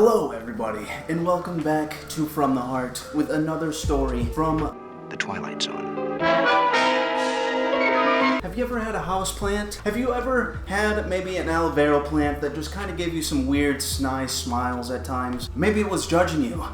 Hello everybody, and welcome back to From the Heart with another story from The Twilight Zone. Have you ever had a house plant? Have you ever had maybe an aloe vera plant that just kind of gave you some weird snide smiles at times? Maybe it was judging you.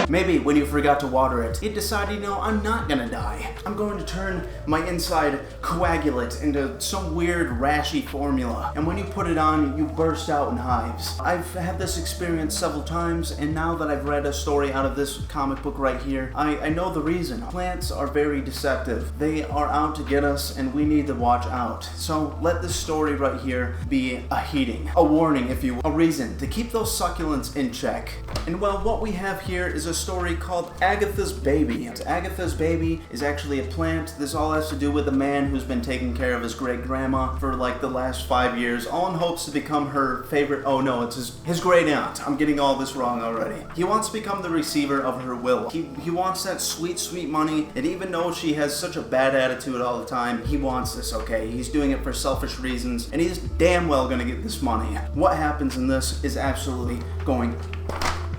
Maybe when you forgot to water it, you decided, I'm not gonna die. I'm going to turn my inside coagulate into some weird rashy formula. And when you put it on, you burst out in hives. I've had this experience several times, and now that I've read a story out of this comic book right here, I know the reason. Plants are very deceptive. They are out to get us, and we need to watch out. So let this story right here be a heeding, a warning if you will, a reason to keep those succulents in check. And well, what we have here is a story called Agatha's Baby. Agatha's Baby is actually a plant. This all has to do with a man who's been taking care of his great-grandma for like the last 5 years, all in hopes to become her favorite. Oh no, it's his great aunt. I'm getting all this wrong already. He wants to become the receiver of her will. He wants that sweet, sweet money, and even though she has such a bad attitude all the time, he wants this, okay? He's doing it for selfish reasons, and he's damn well gonna get this money. What happens in this is absolutely going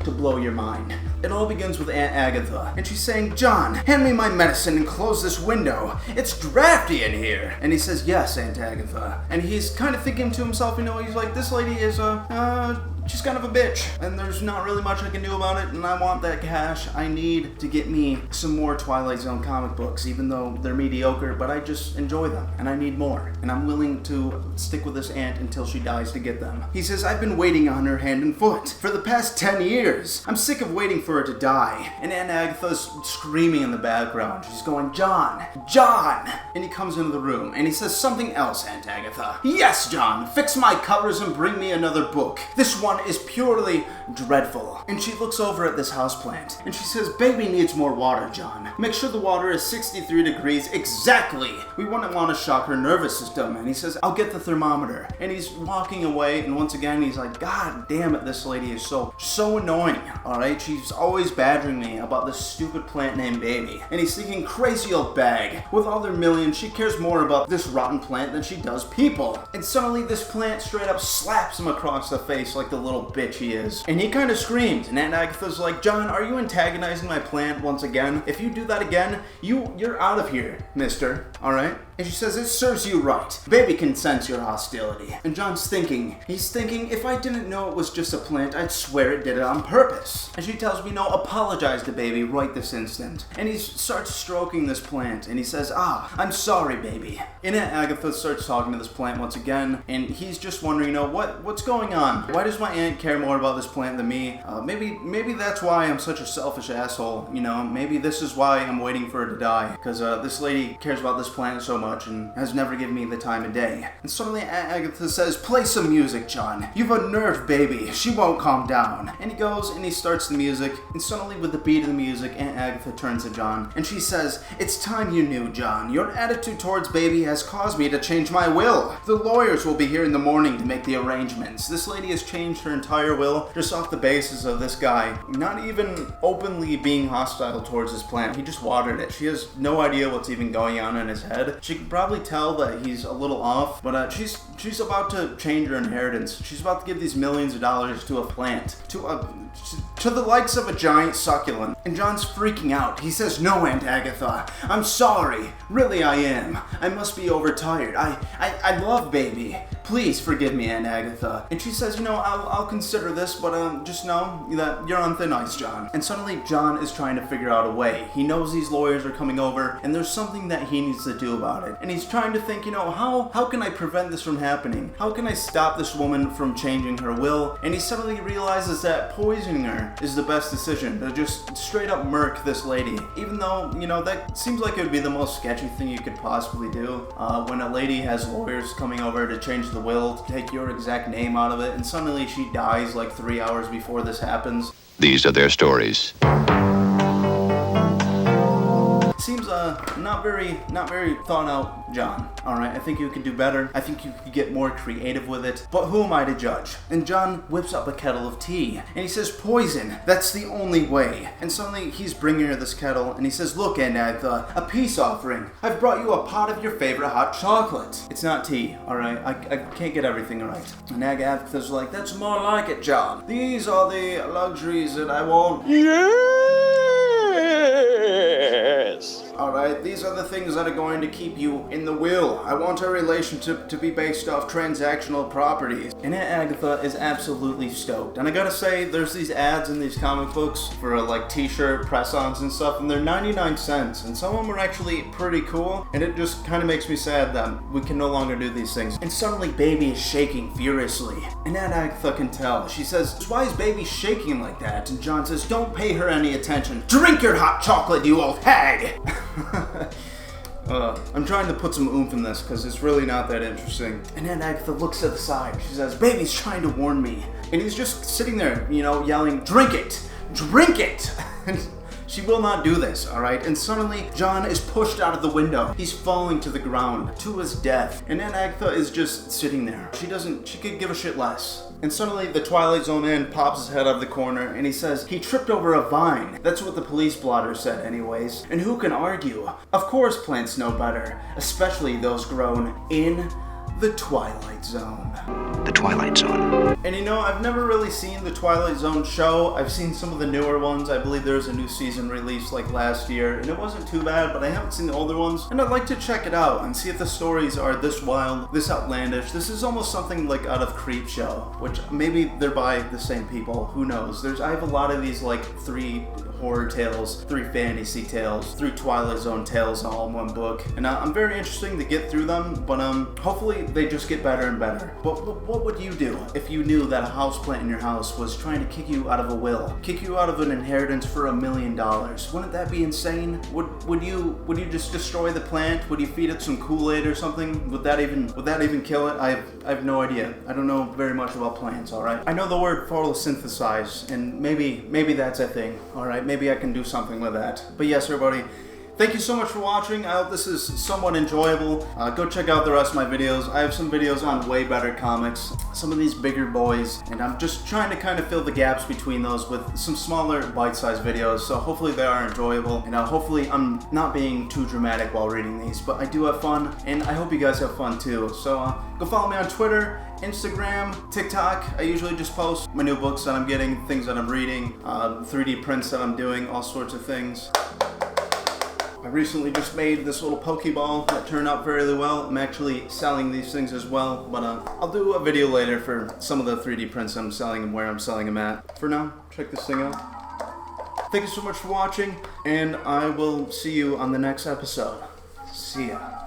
to blow your mind. It all begins with Aunt Agatha, and she's saying, "John, hand me my medicine and close this window. It's drafty in here." And he says, "Yes, Aunt Agatha." And he's kind of thinking to himself, he's like, this lady is she's kind of a bitch, and there's not really much I can do about it, and I want that cash. I need to get me some more Twilight Zone comic books, even though they're mediocre, but I just enjoy them, and I need more, and I'm willing to stick with this aunt until she dies to get them. He says, "I've been waiting on her hand and foot for the past 10 years. I'm sick of waiting for her to die." And Aunt Agatha's screaming in the background. She's going, "John! John!" And he comes into the room, and he says, "Something else, Aunt Agatha." "Yes, John, fix my covers and bring me another book. This one is purely dreadful." And she looks over at this houseplant, and she says, "Baby needs more water, John. Make sure the water is 63 degrees exactly. We wouldn't want to shock her nervous system." And he says, "I'll get the thermometer." And he's walking away, and once again, he's like, "God damn it, this lady is so annoying, alright? She's always badgering me about this stupid plant named Baby." And he's thinking, crazy old bag. With all their millions, she cares more about this rotten plant than she does people. And suddenly, this plant straight up slaps him across the face like the little bitch he is. And he kind of screams, and Aunt Agatha's like, "John, are you antagonizing my plant once again? If you do that again, you're out of here, mister, alright?" And she says, "It serves you right. Baby can sense your hostility." And John's thinking, if I didn't know it was just a plant, I'd swear it did it on purpose. And she tells me, "No, apologize to Baby right this instant." And he starts stroking this plant, and he says, "I'm sorry, Baby." And Aunt Agatha starts talking to this plant once again, and he's just wondering, what's going on? Why does my aunt care more about this plant than me? Maybe that's why I'm such a selfish asshole. Maybe this is why I'm waiting for her to die, because this lady cares about this plant so much and has never given me the time of day. And suddenly Aunt Agatha says, "Play some music, John. You've unnerved Baby. She won't calm down." And he goes and he starts the music, and suddenly with the beat of the music, Aunt Agatha turns to John, and she says, "It's time you knew, John. Your attitude towards Baby has caused me to change my will. The lawyers will be here in the morning to make the arrangements." This lady has changed her entire will just off the basis of this guy not even openly being hostile towards his plant. He just watered it. She has no idea what's even going on in his head. She can probably tell that he's a little off, but she's about to change her inheritance. She's about to give these millions of dollars to a plant, to the likes of a giant succulent. And John's freaking out. He says, "No, Aunt Agatha, I'm sorry. Really, I am. I must be overtired. I love Baby. Please forgive me, Aunt Agatha." And she says, I'll consider this, but just know that you're on thin ice, John." And suddenly John is trying to figure out a way. He knows these lawyers are coming over, and there's something that he needs to do about it. And he's trying to think, how can I prevent this from happening? How can I stop this woman from changing her will? And he suddenly realizes that poisoning her is the best decision, to just straight up murk this lady. Even though, that seems like it would be the most sketchy thing you could possibly do. When a lady has lawyers coming over to change the will, to take your exact name out of it, and suddenly she dies like 3 hours before this happens. These are their stories. seems not very thought out, John. All right, I think you could do better. I think you could get more creative with it. But who am I to judge? And John whips up a kettle of tea and he says, "Poison. That's the only way." And suddenly he's bringing her this kettle and he says, "Look, and a peace offering. I've brought you a pot of your favorite hot chocolate." It's not tea, all right? I can't get everything right. And Agatha's like, "That's more like it, John. These are the luxuries that I want." Yes. Alright, these are the things that are going to keep you in the will. I want our relationship to be based off transactional properties. And Aunt Agatha is absolutely stoked. And I gotta say, there's these ads in these comic books for like t-shirt press-ons and stuff, and they're 99 cents. And some of them are actually pretty cool, and it just kind of makes me sad that we can no longer do these things. And suddenly Baby is shaking furiously. And Aunt Agatha can tell. She says, "Why is Baby shaking like that?" And John says, "Don't pay her any attention. Drink your hot chocolate, you old hag!" I'm trying to put some oomph in this because it's really not that interesting. And then Agatha looks to the side. She says, "Baby's trying to warn me." And he's just sitting there, yelling, "Drink it! Drink it!" And she will not do this, alright? And suddenly, John is pushed out of the window. He's falling to the ground, to his death. And then Agatha is just sitting there. She could give a shit less. And suddenly, the Twilight Zone man pops his head out of the corner and he says, "He tripped over a vine." That's what the police blotter said anyways. And who can argue? Of course plants know better, especially those grown in the Twilight Zone. The Twilight Zone. And I've never really seen the Twilight Zone show. I've seen some of the newer ones. I believe there was a new season released like last year, and it wasn't too bad, but I haven't seen the older ones. And I'd like to check it out and see if the stories are this wild, this outlandish. This is almost something like out of Creepshow, which maybe they're by the same people. Who knows? I have a lot of these like 3 horror tales, 3 fantasy tales, 3 Twilight Zone tales all in one book. And I'm very interested to get through them, but hopefully they just get better and better. But what would you do if you knew that a houseplant in your house was trying to kick you out of a will, kick you out of an inheritance for $1 million? Wouldn't that be insane? Would you just destroy the plant? Would you feed it some Kool-Aid or something? Would that even kill it? I have no idea. I don't know very much about plants, alright? I know the word photosynthesize, and maybe that's a thing, alright? Maybe I can do something with that. But yes, everybody, thank you so much for watching. I hope this is somewhat enjoyable. Go check out the rest of my videos. I have some videos on way better comics, some of these bigger boys, and I'm just trying to kind of fill the gaps between those with some smaller bite-sized videos, so hopefully they are enjoyable, and hopefully I'm not being too dramatic while reading these, but I do have fun, and I hope you guys have fun too. So go follow me on Twitter, Instagram, TikTok. I usually just post my new books that I'm getting, things that I'm reading, 3D prints that I'm doing, all sorts of things. I recently just made this little Pokeball that turned out fairly well. I'm actually selling these things as well, but I'll do a video later for some of the 3D prints I'm selling and where I'm selling them at. For now, check this thing out. Thank you so much for watching, and I will see you on the next episode. See ya.